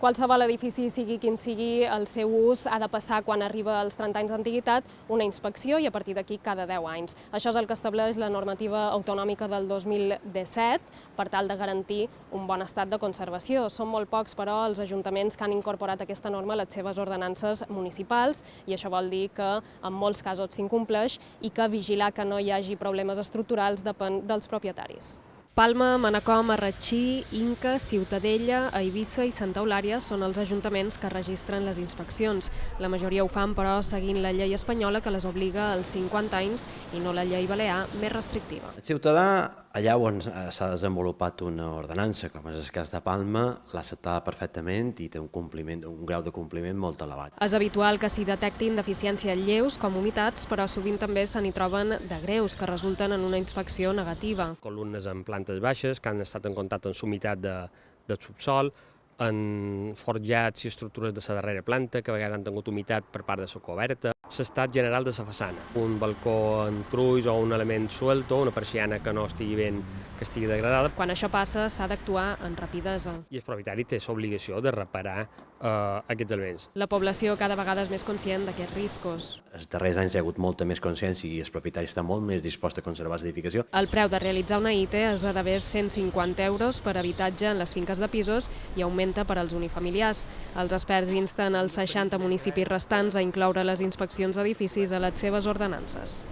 Qualsevol edifici, sigui quin sigui el seu ús, ha de passar, quan arriba als 30 anys d'antiguitat, una inspecció i a partir d'aquí cada 10 anys. Això és el que estableix la normativa autonòmica del 2017 per tal de garantir un bon estat de conservació. Són molt pocs, però, els ajuntaments que han incorporat aquesta norma a les seves ordenances municipals i això vol dir que en molts casos s'incompleix i que vigilar que no hi hagi problemes estructurals depèn dels propietaris. Palma, Manacor, Marratxí, Inca, Ciutadella, Eivissa i Santa Eulària són els ajuntaments que registren les inspeccions. La majoria ho fan, però, seguint la llei espanyola que les obliga als 50 anys i no la llei balear, més restrictiva. El ciutadà, allà on s'ha desenvolupat una ordenança, com és el cas de Palma, l'ha acceptada perfectament i té un grau de compliment molt elevat. És habitual que s'hi detectin deficiències lleus, com humitats, però sovint també se n'hi troben de greus, que resulten en una inspecció negativa. Columnes en plantes baixes que han estat en contacte amb l'humitat del subsol, en forjats i estructures de la darrera planta que a vegades han tingut humitat per part de la coberta, l'estat general de la façana, un balcó en cruix o un element suelto, una persiana que no estigui ben, que estigui degradada. Quan això passa s'ha d'actuar amb rapidesa. I el propietari té l'obligació de reparar aquests elements. La població cada vegada és més conscient d'aquests riscos. Els darrers anys hi ha hagut molta més consciència i el propietari està molt més dispost a conservar l'edificació. El preu de realitzar una ITE és de 150 euros per habitatge en les finques de pisos i augmenta per als unifamiliars. Els experts insten els 60 municipis restants a incloure les inspeccions d'edificis a les seves ordenances.